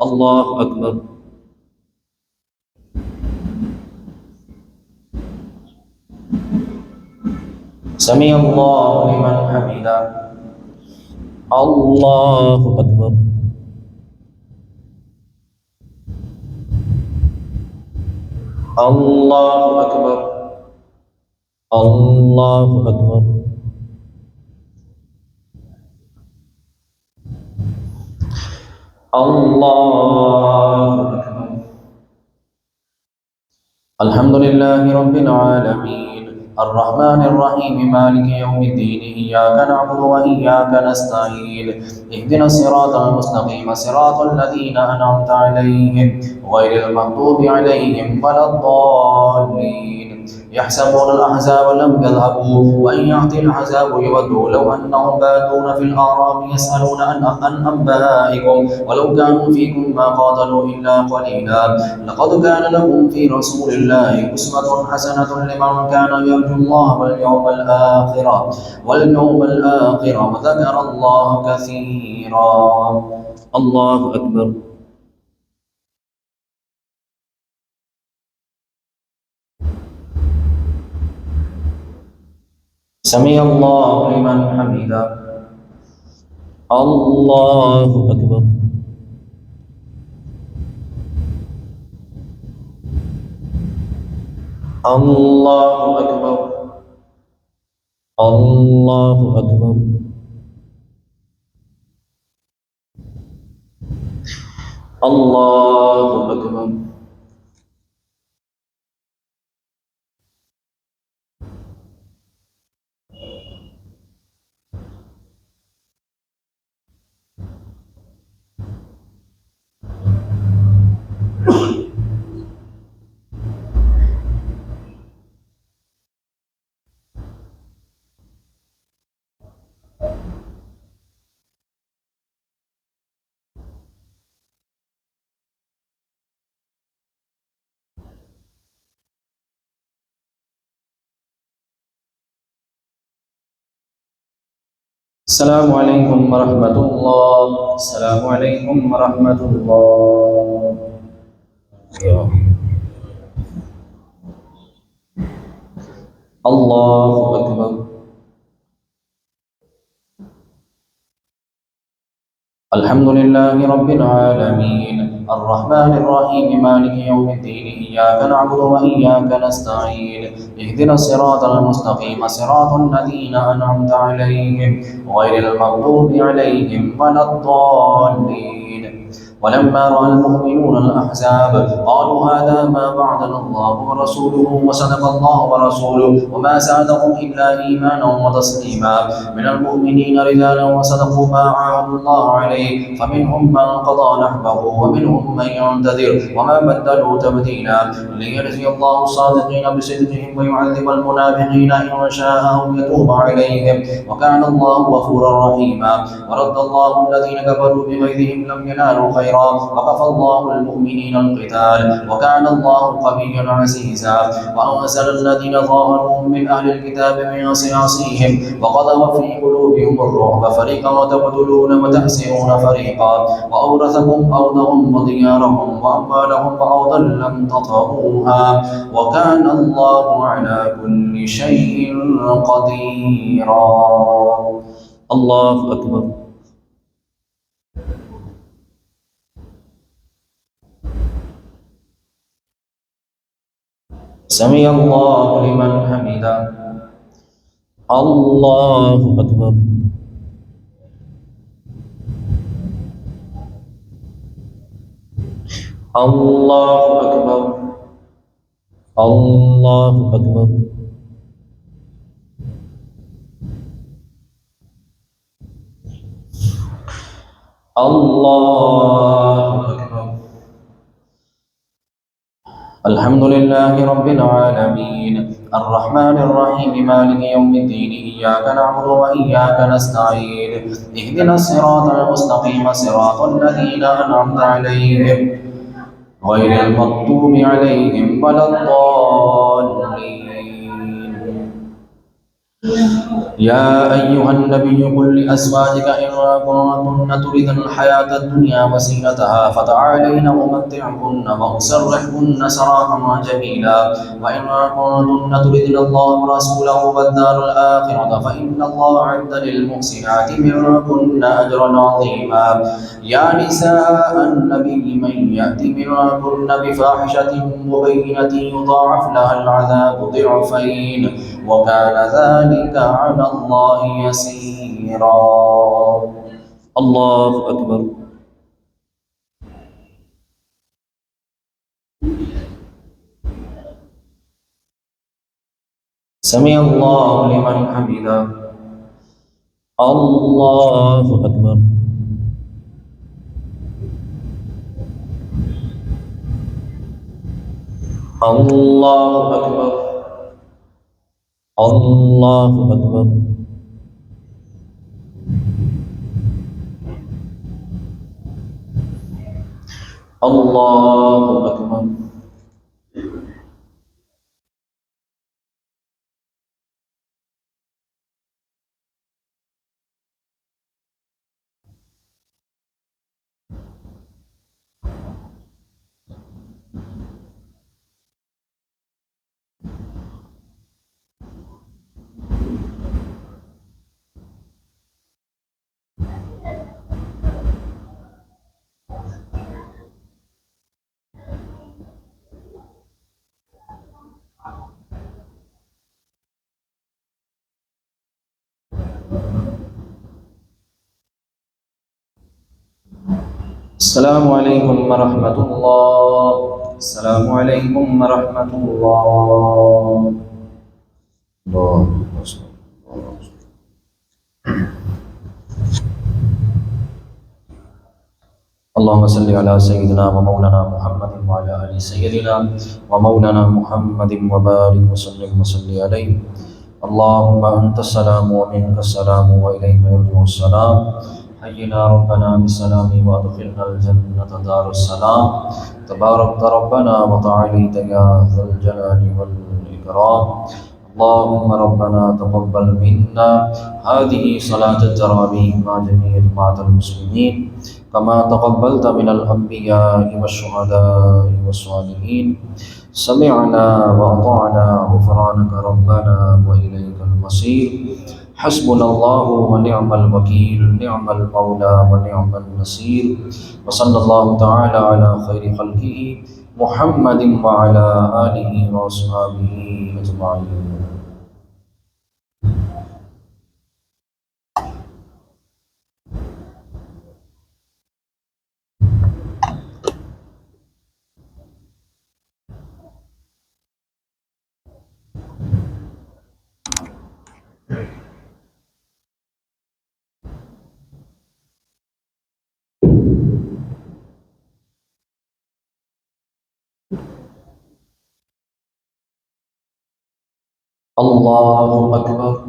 A: الله أكبر. سمع الله لمن حمده. الله أكبر. الله أكبر. الله أكبر. الله أكبر. الحمد لله رب العالمين الرحمن الرحيم مالك يوم الدين إياك نعبد وإياك نستعين اهدنا الصراط المستقيم صراط الذين أنعمت عليهم غير المغضوب عليهم ولا الضالين. يحسبون الأحزاب لم يذهبوا وإن يأتي الأحزاب يودوا لو أنهم بادون في الأعراب يسألون عن أنبائكم ولو كانوا فيكم ما قاتلوا إلا قليلا. لقد كان لكم في رسول الله أسوة حسنة لمن كان يرجو الله واليوم الآخر وذكر الله كثيرا. الله أكبر. سمع الله لمن حمده. الله أكبر. الله أكبر. الله أكبر. الله أكبر. السلام عليكم ورحمة الله. السلام عليكم ورحمة الله. الله أكبر. الحمد لله رب العالمين الرحمن الرحيم مالك يوم الدين إياك نعبد وإياك نستعين اهدنا الصراط المستقيم صراط الذين أنعمت عليهم غير المغضوب عليهم ولا الضالين. ولما رأى المؤمنون الأحزاب قالوا هذا ما وعدنا الله ورسوله وصدق الله ورسوله وما زادهم إلا إيمانا وتسليما. من المؤمنين رجالا وصدقوا ما عاهدوا الله عليه فمنهم من قضى نحبه ومنهم من ينتظر وما بدلوا تبديلا. ليجزي الله الصادقين بصدقهم ويعذب المنافقين إن شاء أو يتوب عليهم وكان الله غفورا رحيما. ورد الله الذين كفروا بغيظهم لم ينالوا خيرا وكفى الله المؤمنين القتال وكان الله قويا عزيزا. وأنزل الذين ظاهروا من أهل الكتاب من صياصيهم وقذف في قلوبهم الرعب فريقا تقتلون وتحسرون فريقا وأورثكم أرضهم وديارهم وأموالهم وأرضا لم تطئوها وكان الله على كل شيء قديرا. الله أكبر. سمع الله لمن حمده. الله أكبر. الله أكبر. الله أكبر. الله أكبر. الحمد لله رب العالمين الرحمن الرحيم مالك يوم الدين إياك نعبد وإياك نستعين اهدنا الصراط المستقيم صراط الذين أنعمت عليهم غير المغضوب عليهم ولا الضالين. يا أيها النبي قل لأزواجك إن كنتن تردن الحياة الدنيا وزينتها فتعالين أمتعكن وأسرحكن سراحا جميلا. وإن كنتن تردن الله ورسوله والدار الآخرة فإن الله أعد للمحسنات منكن أجرا عظيما. يا نساء النبي من يأت منكن بفاحشة مبينة يضاعف لها العذاب ضعفين وكان ذلك على الله يسيرا. الله أكبر. سمع الله لمن حمده. الله أكبر. الله أكبر. الله أكبر. الله أكبر. السلام عليكم ورحمة الله. السلام عليكم ورحمة الله. اللهم صل على سيدنا ومولانا محمد وعلى آل سيدنا ومولانا محمد وبارك وسلم وصل عليه. اللهم أنت السلام ومنك السلام وإليك يرجع السلام. حينا ربنا بالسلام وادخلنا الجنة دار السلام. تباركت ربنا وتعاليت يا ذا الجلال والإكرام. اللهم ربنا تقبل منا هذه صلاة التراويح مع جميع جماعة المسلمين كما تقبلت من الأنبياء والشهداء والصالحين. سمعنا وأطعنا غفرانك ربنا وإليك المصير. حسبنا الله ونعم الوكيل نعم المولى ونعم النصير. وصلى الله تعالى على خير خلقه محمد وعلى آله وأصحابه أجمعين. الله أكبر.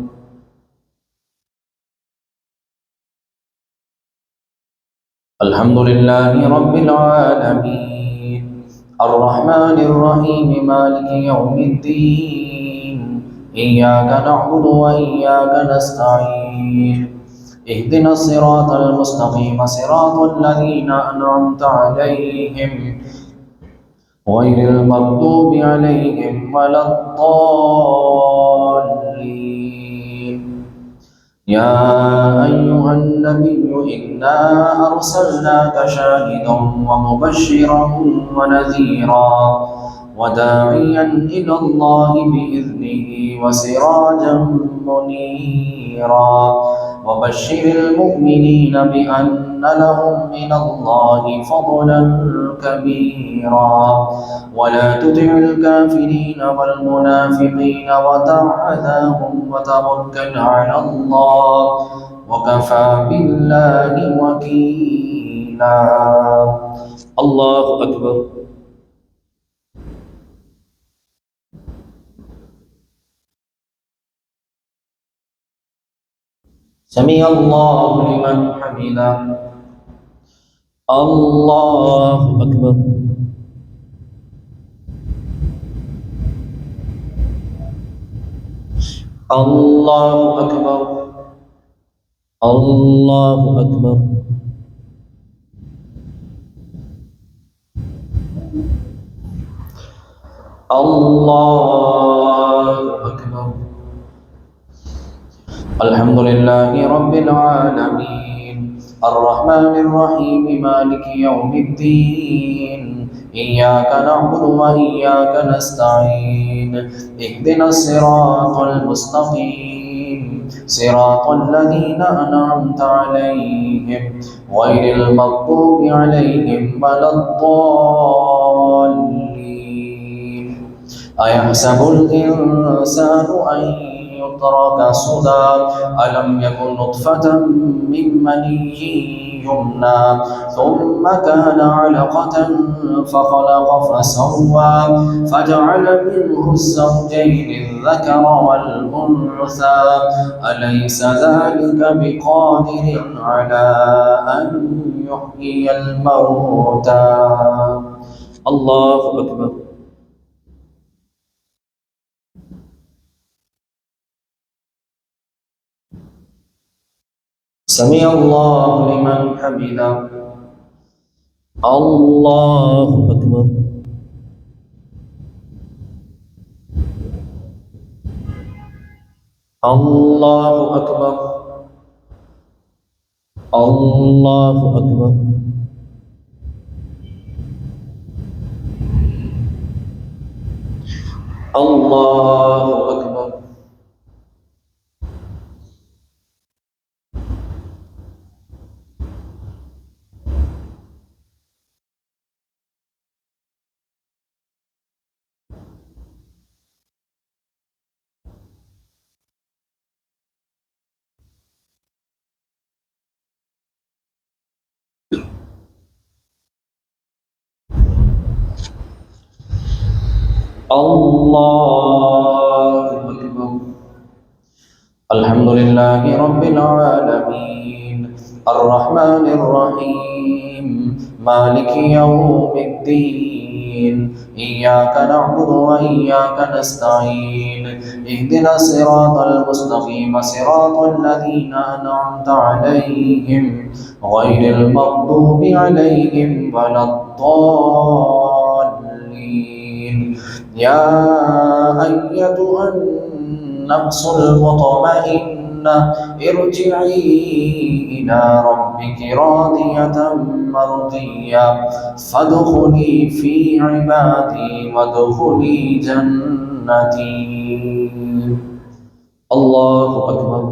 A: الحمد لله رب العالمين الرحمن الرحيم مالك يوم الدين إياك نعبد وإياك نستعين اهدنا الصراط المستقيم صراط الذين أنعمت عليهم غير المغضوب عليهم ولا الضالين. يا أيها النبي إنا أرسلناك شاهدا ومبشرا ونذيرا وداعيا إلى الله بإذنه وسراجا منيرا وبشر المؤمنين بأن لهم من الله فضلا كبيرا ولا تطع الكافرين والمنافقين ودع أذاهم وتوكل على الله وكفى بالله وكيلا. الله أكبر. سمع الله لمن حمده. الله أكبر. الله أكبر. الله أكبر. الله أكبر. الحمد لله رب العالمين الرحمن الرحيم مالك يوم الدين إياك نعبد وإياك نستعين اهدنا الصراط المستقيم صراط الذين أنعمت عليهم غير المغضوب عليهم ولا الضالين. أيحسب الإنسان أن يترك سدى ألم يكن نطفة من مني يمنى ثم كان علقة فخلق فسوى فجعل منه الزوجين الذكر والأنثى أليس ذلك بقادر على أن يحيي الموتى. الله أكبر. سمع الله لمن حمده. الله أكبر. الله أكبر. الله أكبر. الله أكبر. الله أكبر. الحمد لله رب العالمين الرحمن الرحيم مالك يوم الدين إياك نعبد وإياك نستعين اهدنا الصراط المستقيم صراط الذين أنعمت عليهم غير المغضوب عليهم ولا الضالين. يا أيتها النفس المطمئنة ارجعي إلى ربك راضية مرضية فادخلي في عبادي وادخلي جنتي. الله أكبر.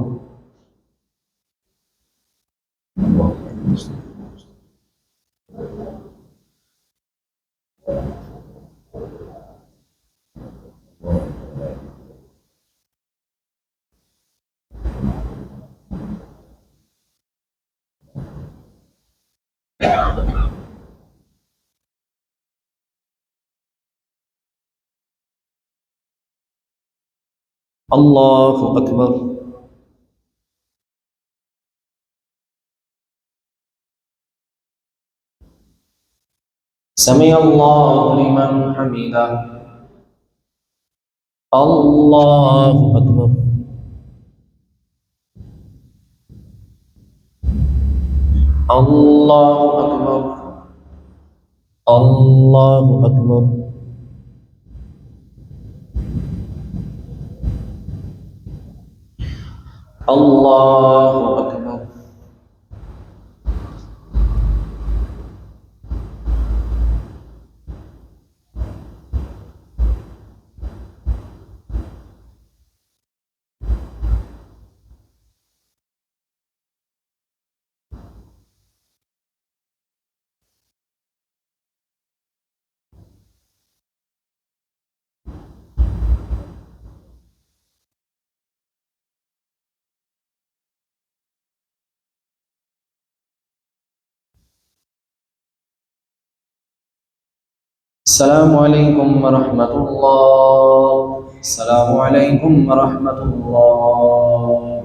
A: الله أكبر. سمع الله لمن حمده. الله أكبر. الله أكبر. الله أكبر. الله أكبر. السلام عليكم ورحمة الله. السلام عليكم ورحمة الله.